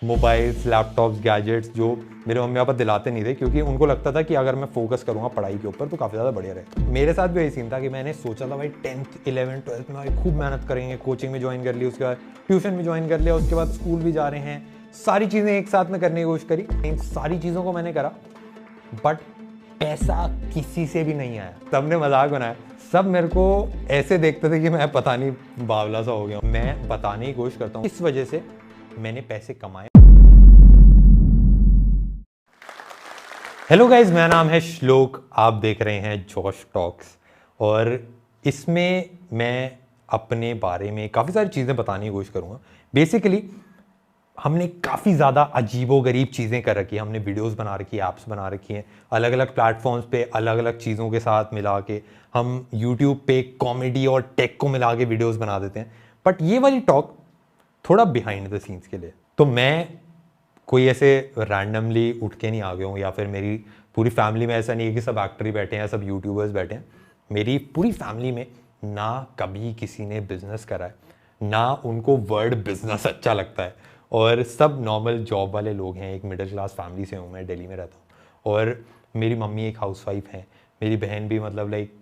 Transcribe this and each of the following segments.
Mobiles, laptops, gadgets जो मेरे mummy papa दिलाते नहीं थे, क्योंकि उनको लगता था कि अगर मैं फोकस करूँगा पढ़ाई के ऊपर तो काफ़ी ज़्यादा बढ़िया रहे। मेरे साथ भी यही सीन था कि मैंने सोचा था भाई 10th 11th 12th में भाई खूब मेहनत करेंगे, कोचिंग में ज्वाइन कर ली, उसके बाद ट्यूशन में ज्वाइन कर लिया, उसके बाद स्कूल भी जा रहे हैं, सारी चीज़ें एक साथ में करने की कोशिश करी। इन सारी चीज़ों को मैंने करा, बट पैसा किसी से भी नहीं आया। सबने मजाक बनाया, सब मेरे को ऐसे देखते थे कि मैं पता नहीं बावला सा हो गया। मैं बताने की कोशिश करता हूँ इस वजह से मैंने पैसे कमाए। हेलो गाइज, मेरा नाम है श्लोक, आप देख रहे हैं जोश टॉक्स, और इसमें मैं अपने बारे में काफ़ी सारी चीज़ें बताने की कोशिश करूँगा। बेसिकली हमने काफ़ी ज़्यादा अजीबोगरीब चीज़ें कर रखी है, हमने वीडियोस बना रखी है, ऐप्स बना रखी हैं, अलग अलग प्लेटफॉर्म्स पे अलग अलग चीज़ों के साथ मिला के हम यूट्यूब पे कॉमेडी और टेक को मिला के वीडियोस बना देते हैं। बट ये वाली टॉक थोड़ा बिहाइंड द सीन्स के लिए, तो मैं कोई ऐसे रैंडमली उठ के नहीं आ गया हूँ, या फिर मेरी पूरी फैमिली में ऐसा नहीं है कि सब एक्टर ही बैठे हैं, सब यूट्यूबर्स बैठे हैं। मेरी पूरी फैमिली में ना कभी किसी ने बिजनेस करा है, ना उनको वर्ड बिजनेस अच्छा लगता है, और सब नॉर्मल जॉब वाले लोग हैं। एक मिडिल क्लास फैमिली से हूँ, मैं दिल्ली में रहता हूँ, और मेरी मम्मी एक हाउसवाइफ है, मेरी बहन भी, मतलब लाइक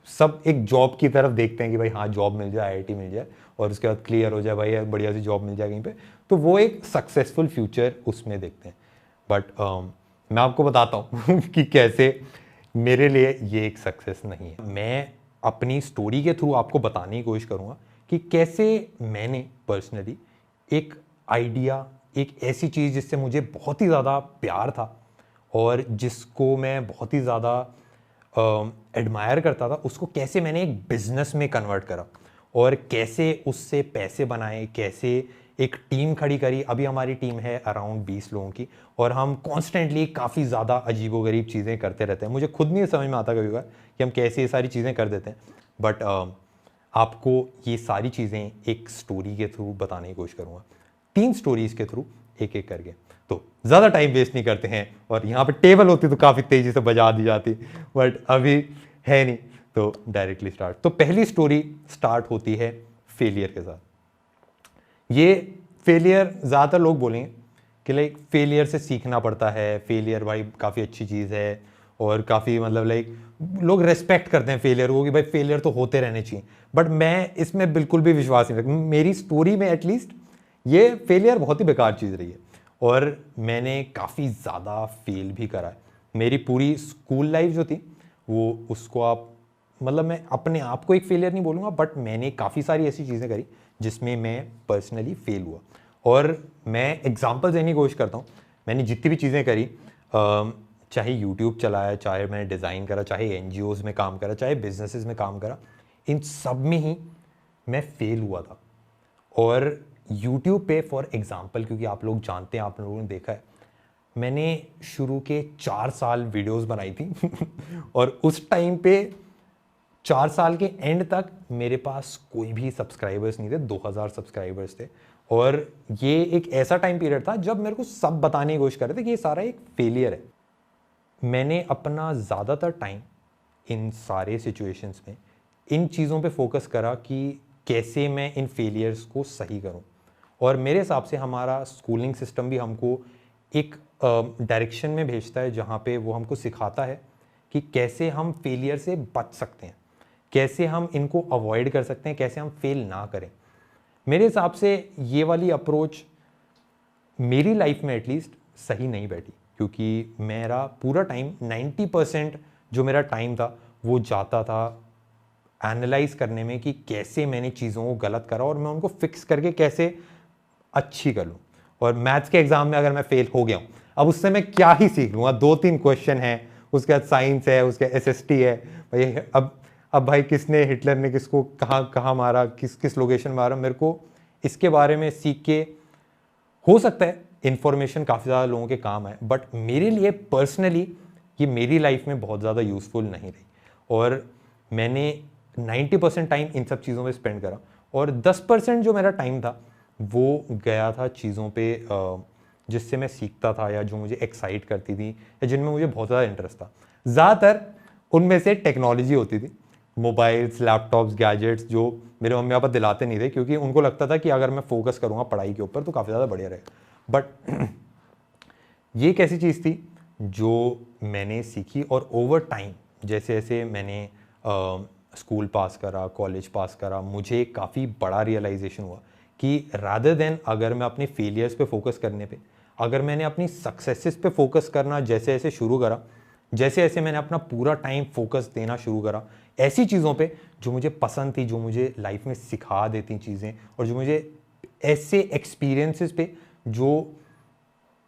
सब एक जॉब की तरफ देखते हैं कि भाई हाँ जॉब मिल जाए, आईआईटी मिल जाए, और उसके बाद क्लियर हो जाए भाई बढ़िया सी जॉब मिल जाए कहीं पे, तो वो एक सक्सेसफुल फ्यूचर उसमें देखते हैं। बट मैं आपको बताता हूँ कि कैसे मेरे लिए ये एक सक्सेस नहीं है। मैं अपनी स्टोरी के थ्रू आपको बताने की कोशिश करूँगा कि कैसे मैंने पर्सनली एक आइडिया, एक ऐसी चीज़ जिससे मुझे बहुत ही ज़्यादा प्यार था और जिसको मैं बहुत ही ज़्यादा एडमायर करता था, उसको कैसे मैंने एक बिजनेस में कन्वर्ट करा और कैसे उससे पैसे बनाए, कैसे एक टीम खड़ी करी। अभी हमारी टीम है अराउंड 20 लोगों की, और हम कॉन्स्टेंटली काफ़ी ज़्यादा अजीबोगरीब चीज़ें करते रहते हैं। मुझे खुद नहीं समझ में आता कभी कभार कि हम कैसे ये सारी चीज़ें कर देते हैं, बट आपको ये सारी चीज़ें एक स्टोरी के थ्रू बताने की कोशिश करूँगा, 3 स्टोरीज के थ्रू एक एक करके। तो ज़्यादा टाइम वेस्ट नहीं करते हैं, और यहाँ पे टेबल होती तो काफ़ी तेज़ी से बजा दी जाती, बट अभी है नहीं, तो डायरेक्टली स्टार्ट। तो पहली स्टोरी स्टार्ट होती है फेलियर के साथ। ये फेलियर ज़्यादातर लोग बोलेंगे कि लाइक फेलियर से सीखना पड़ता है, फेलियर भाई काफ़ी अच्छी चीज़ है, और काफ़ी मतलब लाइक लोग रेस्पेक्ट करते हैं फेलियर को कि भाई फेलियर तो होते रहने चाहिए। बट मैं इसमें बिल्कुल भी विश्वास नहीं रखता। मेरी स्टोरी में एटलीस्ट ये फेलियर बहुत ही बेकार चीज़ रही है, और मैंने काफ़ी ज़्यादा फेल भी करा है। मेरी पूरी स्कूल लाइफ जो थी वो, उसको आप मतलब मैं अपने आप को एक फेलियर नहीं बोलूँगा, बट मैंने काफ़ी सारी ऐसी चीज़ें करी जिसमें मैं पर्सनली फेल हुआ। और मैं एग्जांपल देने की कोशिश करता हूँ। मैंने जितनी भी चीज़ें करी, चाहे यूट्यूब चलाया, चाहे मैंने डिज़ाइन करा, चाहे एनजीओज़ में काम करा, चाहे बिजनेसेस में काम करा, इन सब में ही मैं फेल हुआ था। और यूट्यूब पे फॉर एग्जांपल, क्योंकि आप लोग जानते हैं, आप लोगों ने देखा है, मैंने शुरू के 4 साल वीडियोस बनाई थी और उस टाइम पे 4 साल के एंड तक मेरे पास कोई भी सब्सक्राइबर्स नहीं थे, 2000 सब्सक्राइबर्स थे। और ये एक ऐसा टाइम पीरियड था जब मेरे को सब बताने की कोशिश कर रहे थे कि ये सारा एक फेलियर है। मैंने अपना ज़्यादातर टाइम इन सारे सिचुएशंस में इन चीज़ों पे फोकस करा कि कैसे मैं इन फेलियर्स को सही करूं। और मेरे हिसाब से हमारा स्कूलिंग सिस्टम भी हमको एक डायरेक्शन में भेजता है, जहाँ पे वो हमको सिखाता है कि कैसे हम फेलियर से बच सकते हैं, कैसे हम इनको अवॉइड कर सकते हैं, कैसे हम फेल ना करें। मेरे हिसाब से ये वाली अप्रोच मेरी लाइफ में एटलीस्ट सही नहीं बैठी, क्योंकि मेरा पूरा टाइम 90% जो मेरा टाइम था वो जाता था एनालाइज करने में कि कैसे मैंने चीज़ों को गलत करा और मैं उनको फिक्स करके कैसे अच्छी कर लूँ। और मैथ्स के एग्जाम में अगर मैं फेल हो गया हूँ, अब उससे मैं क्या ही सीख लूँगा? 2-3 क्वेश्चन है, उसके बाद साइंस है, उसके एसएसटी है भाई। अब भाई किसने, हिटलर ने किसको कहाँ कहाँ मारा, किस किस लोकेशन मारा, मेरे को इसके बारे में सीख के हो सकता है इंफॉर्मेशन काफ़ी ज़्यादा लोगों के काम है, बट मेरे लिए पर्सनली ये मेरी लाइफ में बहुत ज़्यादा यूज़फुल नहीं रही। और मैंने 90% टाइम इन सब चीज़ों में स्पेंड करा, और 10% जो मेरा टाइम था वो गया था चीज़ों पे जिससे मैं सीखता था, या जो मुझे एक्साइट करती थी, या जिनमें मुझे बहुत ज़्यादा इंटरेस्ट था। ज़्यादातर उनमें से टेक्नोलॉजी होती थी, मोबाइल्स, लैपटॉप्स, गैजेट्स जो मेरे मम्मी पापा दिलाते नहीं थे, क्योंकि उनको लगता था कि अगर मैं फोकस करूँगा पढ़ाई के ऊपर तो काफ़ी ज़्यादा बढ़िया रहेगा। बट ये एक ऐसी चीज़ थी जो मैंने सीखी, और ओवर टाइम जैसे जैसे मैंने स्कूल पास करा, कॉलेज पास करा, मुझे काफ़ी बड़ा रियलाइजेशन हुआ कि रादर देन अगर मैं अपने फेलियर्स पे फोकस करने पे, अगर मैंने अपनी सक्सेसेस पे फोकस करना जैसे जैसे शुरू करा, जैसे जैसे मैंने अपना पूरा टाइम फोकस देना शुरू करा ऐसी चीज़ों पे जो मुझे पसंद थी, जो मुझे लाइफ में सिखा देती चीज़ें, और जो मुझे ऐसे एक्सपीरियंसेस पे जो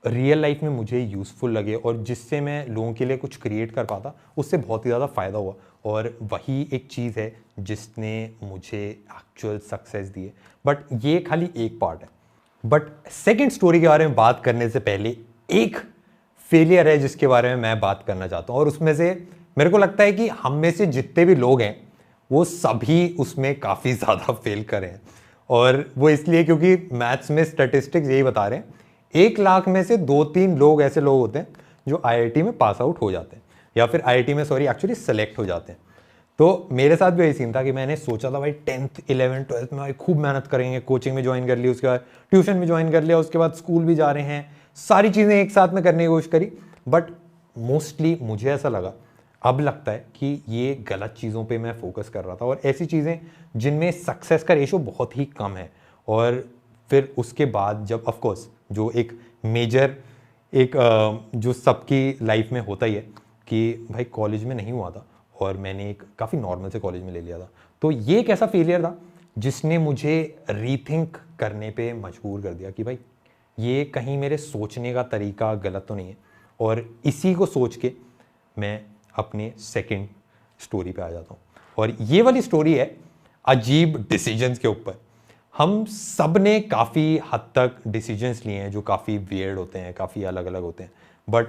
रियल लाइफ में मुझे यूज़फुल लगे और जिससे मैं लोगों के लिए कुछ क्रिएट कर पाता, उससे बहुत ही ज़्यादा फ़ायदा हुआ। और वही एक चीज़ है जिसने मुझे एक्चुअल सक्सेस दी है। बट ये खाली एक पार्ट है। बट सेकेंड स्टोरी के बारे में बात करने से पहले एक फेलियर है जिसके बारे में मैं बात करना चाहता हूँ, और उसमें से मेरे को लगता है कि हम में से जितने भी लोग हैं वो सभी उसमें काफ़ी ज़्यादा फेल करे हैं। और वो इसलिए क्योंकि मैथ्स में स्टैटिस्टिक्स यही बता रहे हैं, 1 लाख में से 2-3 लोग ऐसे लोग होते हैं जो आईआईटी में पास आउट हो जाते हैं, या फिर आईआईटी में एक्चुअली सेलेक्ट हो जाते हैं। तो मेरे साथ भी यही सीन था कि मैंने सोचा था भाई 10th 11th 12th में भाई खूब मेहनत करेंगे, कोचिंग में ज्वाइन कर ली, उसके बाद ट्यूशन में ज्वाइन कर लिया, उसके बाद स्कूल भी जा रहे हैं, सारी चीज़ें एक साथ में करने की कोशिश करी। बट मोस्टली मुझे ऐसा लगा, अब लगता है कि ये गलत चीज़ों पे मैं फोकस कर रहा था, और ऐसी चीज़ें जिनमें सक्सेस का रेशो बहुत ही कम है। और फिर उसके बाद जब ऑफकोर्स जो एक मेजर एक जो सबकी लाइफ में होता ही है कि भाई कॉलेज में नहीं हुआ था, और मैंने एक काफ़ी नॉर्मल से कॉलेज में ले लिया था, तो ये एक ऐसा फेलियर था जिसने मुझे रीथिंक करने पे मजबूर कर दिया कि भाई ये कहीं मेरे सोचने का तरीका गलत तो नहीं है। और इसी को सोच के मैं अपने सेकंड स्टोरी पे आ जाता हूँ, और ये वाली स्टोरी है अजीब डिसीजंस के ऊपर। हम सब ने काफ़ी हद तक डिसीजंस लिए हैं जो काफ़ी वियर्ड होते हैं, काफ़ी अलग अलग होते हैं, बट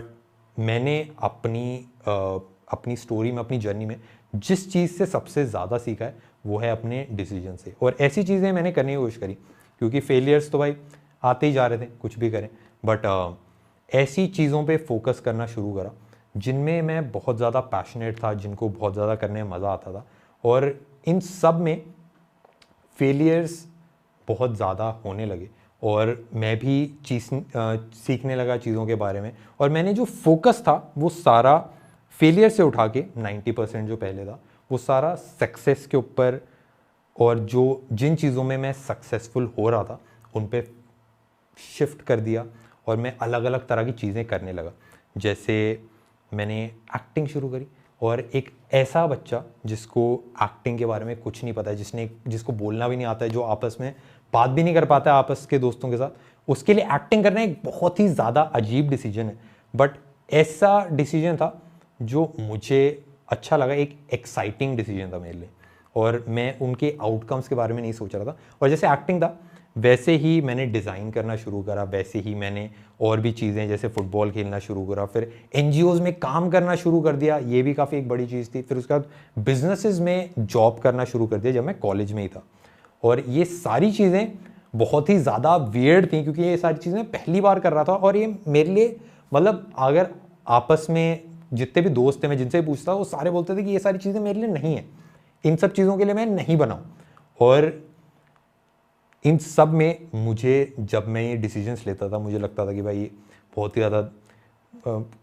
मैंने अपनी स्टोरी में, अपनी जर्नी में जिस चीज़ से सबसे ज़्यादा सीखा है वो है अपने डिसीजन से। और ऐसी चीज़ें मैंने करने की कोशिश करी, क्योंकि फेलियर्स तो भाई आते ही जा रहे थे, कुछ भी करें, बट ऐसी चीज़ों पे फोकस करना शुरू करा जिनमें मैं बहुत ज़्यादा पैशनेट था, जिनको बहुत ज़्यादा करने में मज़ा आता था। और इन सब में फेलियर्स बहुत ज़्यादा होने लगे, और मैं भी सीखने लगा चीज़ों के बारे में। और मैंने जो फोकस था वो सारा फेलियर से उठा के 90% जो पहले था वो सारा सक्सेस के ऊपर, और जो जिन चीज़ों में मैं सक्सेसफुल हो रहा था उन पे शिफ्ट कर दिया, और मैं अलग अलग तरह की चीज़ें करने लगा। जैसे मैंने एक्टिंग शुरू करी, और एक ऐसा बच्चा जिसको एक्टिंग के बारे में कुछ नहीं पता है, जिसको बोलना भी नहीं आता है, जो आपस में बात भी नहीं कर पाता है आपस के दोस्तों के साथ, उसके लिए एक्टिंग करना एक बहुत ही ज़्यादा अजीब डिसीजन है। बट ऐसा डिसीजन था जो मुझे अच्छा लगा, एक एक्साइटिंग डिसीजन था मेरे लिए, और मैं उनके आउटकम्स के बारे में नहीं सोच रहा था। और जैसे एक्टिंग था वैसे ही मैंने डिज़ाइन करना शुरू करा, वैसे ही मैंने और भी चीज़ें जैसे फुटबॉल खेलना शुरू करा, फिर एनजीओज़ में काम करना शुरू कर दिया, ये भी काफ़ी एक बड़ी चीज़ थी। फिर उसके बाद बिजनेसेस में जॉब करना शुरू कर दिया जब मैं कॉलेज में ही था। और ये सारी चीज़ें बहुत ही ज़्यादा वियर्ड थी, क्योंकि ये सारी चीज़ें पहली बार कर रहा था, और ये मेरे लिए मतलब अगर आपस में जितने भी दोस्त थे मैं जिनसे भी पूछता वो सारे बोलते थे कि ये सारी चीज़ें मेरे लिए नहीं है, इन सब चीज़ों के लिए मैं नहीं बना। और इन सब में मुझे, जब मैं ये डिसीजंस लेता था, मुझे लगता था कि भाई बहुत ही ज़्यादा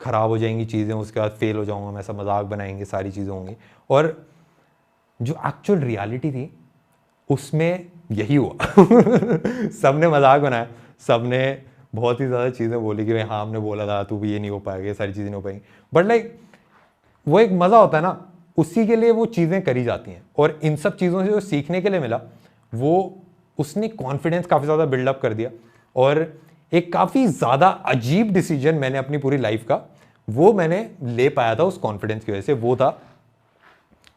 ख़राब हो जाएंगी चीज़ें, उसके बाद फेल हो जाऊंगा मैं, सब मजाक बनाएंगे, सारी चीज़ें होंगी। और जो एक्चुअल रियलिटी थी उसमें यही हुआ सब ने मजाक बनाया, सब ने बहुत ही ज़्यादा चीज़ें बोली कि भाई हाँ हमने बोला था तू भी ये नहीं हो पाएगा, ये सारी चीज़ें नहीं हो पाएंगी। बट लाइक वो एक मज़ा होता है ना, उसी के लिए वो चीज़ें करी जाती हैं। और इन सब चीज़ों से जो सीखने के लिए मिला वो, उसने कॉन्फिडेंस काफ़ी ज़्यादा बिल्डअप कर दिया। और एक काफ़ी ज़्यादा अजीब डिसीजन मैंने अपनी पूरी लाइफ का वो मैंने ले पाया था उस कॉन्फिडेंस की वजह से। वो था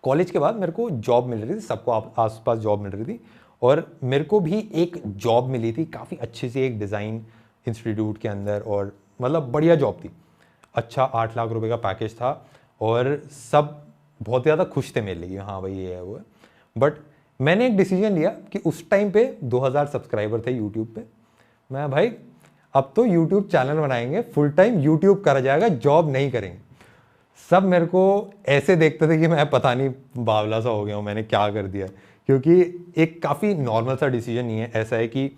कॉलेज के बाद मेरे को जॉब मिल रही थी, सबको आसपास जॉब मिल रही थी, और मेरे को भी एक जॉब मिली थी काफ़ी अच्छी सी एक डिज़ाइन इंस्टीट्यूट के अंदर, और मतलब बढ़िया जॉब थी, अच्छा 8 लाख रुपए का पैकेज था, और सब बहुत ज़्यादा खुश थे मेरे लिए, हाँ भाई ये है वो है। बट मैंने एक डिसीजन लिया कि उस टाइम पे 2000 सब्सक्राइबर थे यूट्यूब पे, मैं भाई अब तो यूट्यूब चैनल बनाएंगे, फुल टाइम यूट्यूब करा जाएगा, जॉब नहीं करेंगे। सब मेरे को ऐसे देखते थे कि मैं पता नहीं बावला सा हो गया हूँ, मैंने क्या कर दिया, क्योंकि एक काफ़ी नॉर्मल सा डिसीजन नहीं है। ऐसा है कि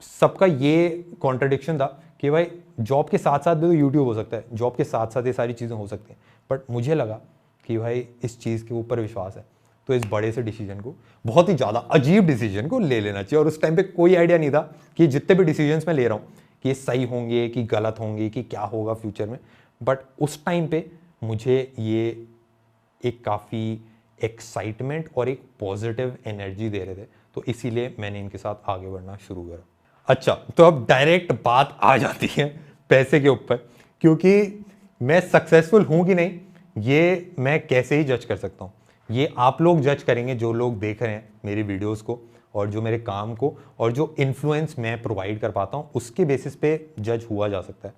सबका ये कॉन्ट्रडिक्शन था कि भाई जॉब के साथ साथ भी तो यूट्यूब हो सकता है, जॉब के साथ साथ ये सारी चीज़ें हो सकती हैं। बट मुझे लगा कि भाई इस चीज़ के ऊपर विश्वास है, तो इस बड़े से डिसीजन को, बहुत ही ज़्यादा अजीब डिसीजन को ले लेना चाहिए। और उस टाइम पे कोई आइडिया नहीं था कि जितने भी डिसीजंस मैं ले रहा हूँ कि ये सही होंगे कि गलत होंगे कि क्या होगा फ्यूचर में। बट उस टाइम पे मुझे ये एक काफ़ी एक्साइटमेंट और एक पॉजिटिव एनर्जी दे रहे थे, तो इसीलिए मैंने इनके साथ आगे बढ़ना शुरू करा। अच्छा, तो अब डायरेक्ट बात आ जाती है पैसे के ऊपर, क्योंकि मैं सक्सेसफुल हूं कि नहीं ये मैं कैसे ही जज कर सकता हूं। ये आप लोग जज करेंगे जो लोग देख रहे हैं मेरी वीडियोस को और जो मेरे काम को और जो इन्फ्लुएंस मैं प्रोवाइड कर पाता हूं, उसके बेसिस पे जज हुआ जा सकता है।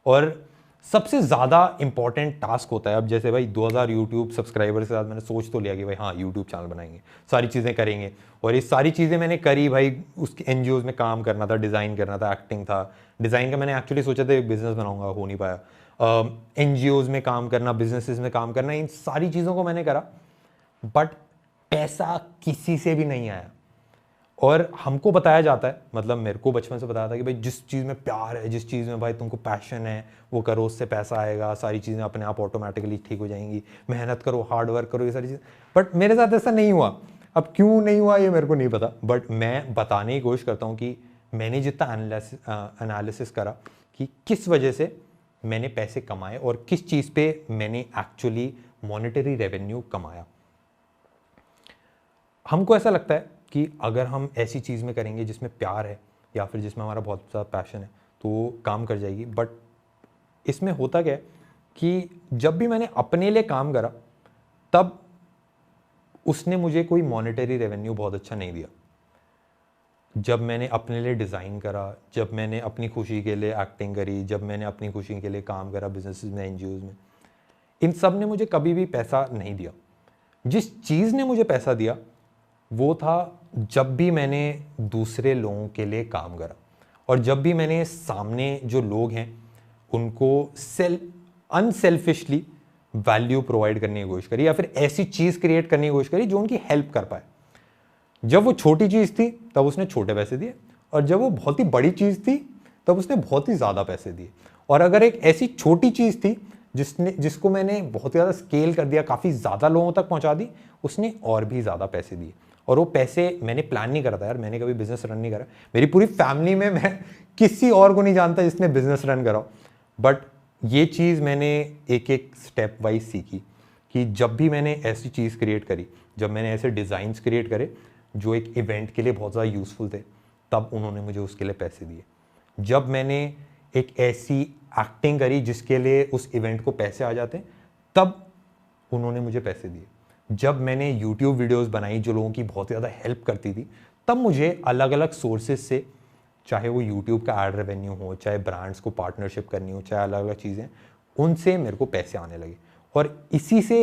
और सबसे ज़्यादा इंपॉर्टेंट टास्क होता है, अब जैसे भाई 2000 यूट्यूब सब्सक्राइबर के साथ मैंने सोच तो लिया कि भाई हाँ यूट्यूब चैनल बनाएंगे, सारी चीज़ें करेंगे, और ये सारी चीज़ें मैंने करी। भाई उसके एनजीओज में काम करना था, डिज़ाइन करना था, एक्टिंग था। डिज़ाइन का मैंने एक्चुअली सोचा था एक बिजनेस बनाऊंगा, हो नहीं पाया। एनजीओज में काम करना, बिजनेसेस में काम करना, इन सारी चीज़ों को मैंने करा, बट पैसा किसी से भी नहीं आया। और हमको बताया जाता है, मतलब मेरे को बचपन से बताया था कि भाई जिस चीज़ में प्यार है, जिस चीज़ में भाई तुमको पैशन है, वो करो, उससे पैसा आएगा, सारी चीज़ें अपने आप ऑटोमेटिकली ठीक हो जाएंगी, मेहनत करो, हार्ड वर्क करो, ये सारी चीज़। बट मेरे साथ ऐसा नहीं हुआ। अब क्यों नहीं हुआ ये मेरे को नहीं पता, बट मैं बताने की कोशिश करता हूँ कि मैंने जितना एनालिसिस करा कि किस वजह से मैंने पैसे कमाए और किस चीज़ पे मैंने एक्चुअली मॉनेटरी रेवेन्यू कमाया। हमको ऐसा लगता है कि अगर हम ऐसी चीज़ में करेंगे जिसमें प्यार है या फिर जिसमें हमारा बहुत ज़्यादा पैशन है, तो काम कर जाएगी। बट इसमें होता क्या है कि जब भी मैंने अपने लिए काम करा, तब उसने मुझे कोई मॉनेटरी रेवेन्यू बहुत अच्छा नहीं दिया। जब मैंने अपने लिए डिज़ाइन करा, जब मैंने अपनी खुशी के लिए एक्टिंग करी, जब मैंने अपनी खुशी के लिए काम करा बिजनेसेस में, एनजीओज में, इन सब ने मुझे कभी भी पैसा नहीं दिया। जिस चीज़ ने मुझे पैसा दिया वो था जब भी मैंने दूसरे लोगों के लिए काम करा, और जब भी मैंने सामने जो लोग हैं उनको अनसेल्फिशली वैल्यू प्रोवाइड करने की कोशिश करी, या फिर ऐसी चीज़ क्रिएट करने की कोशिश करी जो उनकी हेल्प कर पाए। जब वो छोटी चीज़ थी तब उसने छोटे पैसे दिए, और जब वो बहुत ही बड़ी चीज़ थी तब उसने बहुत ही ज़्यादा पैसे दिए। और अगर एक ऐसी छोटी चीज़ थी जिसको मैंने बहुत ज़्यादा स्केल कर दिया, काफ़ी ज़्यादा लोगों तक पहुंचा दी, उसने और भी ज़्यादा पैसे दिए। और वो पैसे मैंने प्लान नहीं करा था यार, मैंने कभी बिजनेस रन नहीं करा। मेरी पूरी फैमिली में मैं किसी और को नहीं जानता जिसने बिजनेस रन करा। बट ये चीज़ मैंने एक एक स्टेप वाइज सीखी कि जब भी मैंने ऐसी चीज़ क्रिएट करी, जब मैंने ऐसे डिज़ाइंस क्रिएट करे जो एक इवेंट के लिए बहुत ज़्यादा यूज़फुल थे, तब उन्होंने मुझे उसके लिए पैसे दिए। जब मैंने एक ऐसी एक्टिंग करी जिसके लिए उस इवेंट को पैसे आ जाते, तब उन्होंने मुझे पैसे दिए। जब मैंने YouTube वीडियोस बनाई जो लोगों की बहुत ज़्यादा हेल्प करती थी, तब मुझे अलग अलग सोर्सेज से, चाहे वो YouTube का एड रेवेन्यू हो, चाहे ब्रांड्स को पार्टनरशिप करनी हो, चाहे अलग अलग चीज़ें, उनसे मेरे को पैसे आने लगे। और इसी से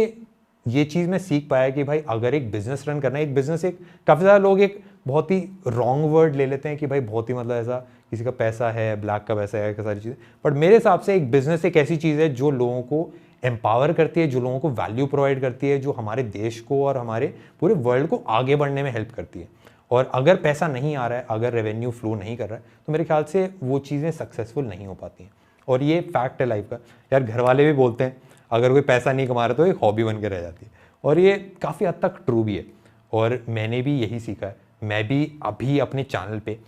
ये चीज़ मैं सीख पाया कि भाई अगर एक बिजनेस रन करना है, एक बिजनेस, एक काफ़ी ज़्यादा लोग एक बहुत ही रॉन्ग वर्ड ले लेते हैं कि भाई बहुत ही मतलब ऐसा किसी का पैसा है, ब्लैक का पैसा है, सारी चीज़ें। बट मेरे हिसाब से एक बिजनेस एक ऐसी चीज़ है जो लोगों को एम्पावर करती है, जो लोगों को वैल्यू प्रोवाइड करती है, जो हमारे देश को और हमारे पूरे वर्ल्ड को आगे बढ़ने में हेल्प करती है। और अगर पैसा नहीं आ रहा है, अगर रेवेन्यू फ्लो नहीं कर रहा है, तो मेरे ख्याल से वो चीज़ें सक्सेसफुल नहीं हो पाती हैं। और ये फैक्ट है लाइफ का। यार घर वाले भी बोलते हैं अगर कोई पैसा नहीं कमा रहा तो एक हॉबी बन के रह जाती है, और ये काफ़ी हद तक ट्रू भी है। और मैंने भी यही सीखा है। मैं भी अभी अपने चैनल पे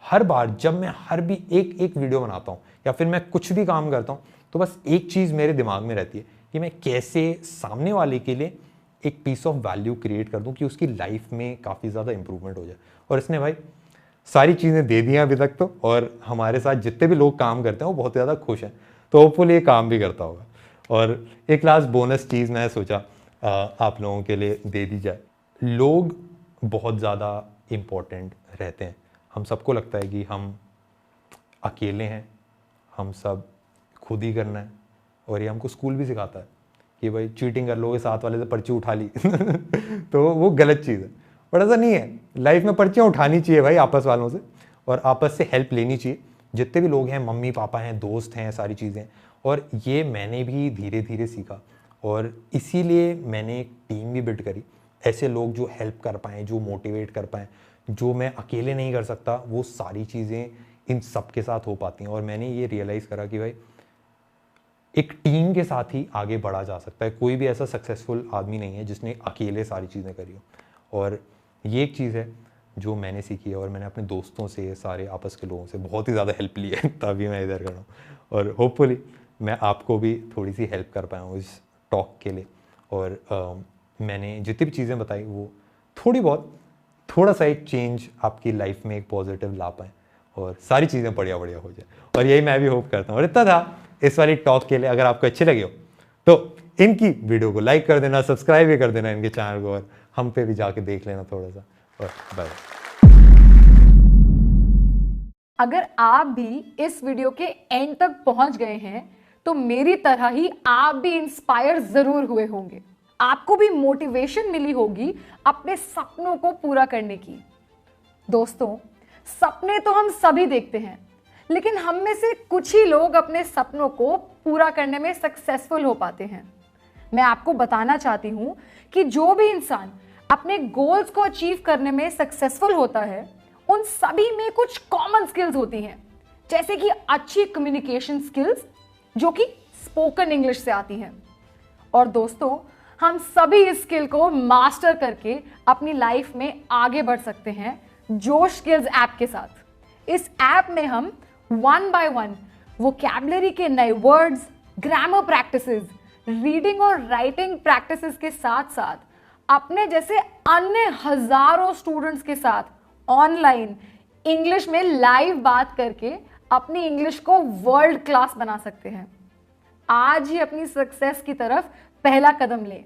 हर बार जब मैं हर भी एक वीडियो बनाता हूँ या फिर मैं कुछ भी काम करता हूँ, तो बस एक चीज़ मेरे दिमाग में रहती है कि मैं कैसे सामने वाले के लिए एक पीस ऑफ वैल्यू क्रिएट कर दूं कि उसकी लाइफ में काफ़ी ज़्यादा इंप्रूवमेंट हो जाए। और इसने भाई सारी चीज़ें दे दी हैं अभी तक तो, और हमारे साथ जितने भी लोग काम करते हैं वो बहुत ज़्यादा खुश हैं, तो होपफुली ये काम भी करता होगा। और एक लास्ट बोनस चीज़ मैं सोचा आप लोगों के लिए दे दी जाए। लोग बहुत ज़्यादा इम्पोर्टेंट रहते हैं। हम सबको लगता है कि हम अकेले हैं, हम सब खुद ही करना है, और ये हमको स्कूल भी सिखाता है कि भाई चीटिंग कर लोगे, साथ वाले से पर्ची उठा ली तो वो गलत चीज़ है। बट ऐसा नहीं है, लाइफ में पर्चियाँ उठानी चाहिए भाई आपस वालों से, और आपस से हेल्प लेनी चाहिए। जितने भी लोग हैं, मम्मी पापा हैं, दोस्त हैं, सारी चीज़ें। और ये मैंने भी धीरे धीरे सीखा, और इसीलिए मैंने एक टीम भी बिल्ड करी, ऐसे लोग जो हेल्प कर पाएँ, जो मोटिवेट कर पाएँ, जो मैं अकेले नहीं कर सकता वो सारी चीज़ें इन सब के साथ हो पाती हैं। और मैंने ये रियलाइज़ करा कि भाई एक टीम के साथ ही आगे बढ़ा जा सकता है। कोई भी ऐसा सक्सेसफुल आदमी नहीं है जिसने अकेले सारी चीज़ें करी हो। और ये एक चीज़ है जो मैंने सीखी है, और मैंने अपने दोस्तों से, सारे आपस के लोगों से बहुत ही ज़्यादा हेल्प ली है तभी मैं इधर कर रहा हूँ। और होपफुली मैं आपको भी थोड़ी सी हेल्प कर पाया हूँ इस टॉक के लिए। और मैंने जितनी भी चीज़ें बताई वो थोड़ी बहुत, थोड़ा सा एक चेंज आपकी लाइफ में एक पॉजिटिव ला पाए और सारी चीज़ें बढ़िया बढ़िया हो जाए। और यही मैं भी होप करता हूँ। और इतना था इस वाली टॉक के लिए। अगर आपको अच्छी लगी हो तो इनकी वीडियो को लाइक कर देना, सब्सक्राइब भी कर देना इनके चैनल को, और हम पे भी जाके देख लेना थोड़ा सा। और बाय। अगर आप भी इस वीडियो के एंड तक पहुंच गए हैं तो मेरी तरह ही आप भी इंस्पायर जरूर हुए होंगे। आपको भी मोटिवेशन मिली होगी अपने सपनों को पूरा करने की। दोस्तों, सपने तो हम सभी देखते हैं, लेकिन हम में से कुछ ही लोग अपने सपनों को पूरा करने में सक्सेसफुल हो पाते हैं। मैं आपको बताना चाहती हूं कि जो भी इंसान अपने गोल्स को अचीव करने में सक्सेसफुल होता है, उन सभी में कुछ कॉमन स्किल्स होती हैं, जैसे कि अच्छी कम्युनिकेशन स्किल्स, जो कि स्पोकन इंग्लिश से आती हैं। और दोस्तों, हम सभी इस स्किल को मास्टर करके अपनी लाइफ में आगे बढ़ सकते हैं जोश स्किल्स ऐप के साथ। इस ऐप में हम 1 by 1 वोकैबुलरी के नए वर्ड्स, ग्रामर प्रैक्टिसेस, रीडिंग और राइटिंग प्रैक्टिसेस के साथ साथ अपने जैसे अन्य हजारों स्टूडेंट्स के साथ ऑनलाइन इंग्लिश में लाइव बात करके अपनी इंग्लिश को वर्ल्ड क्लास बना सकते हैं। आज ही अपनी सक्सेस की तरफ पहला कदम लें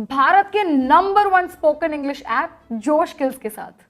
भारत के नंबर 1 स्पोकन इंग्लिश ऐप जोश स्किल्स के साथ।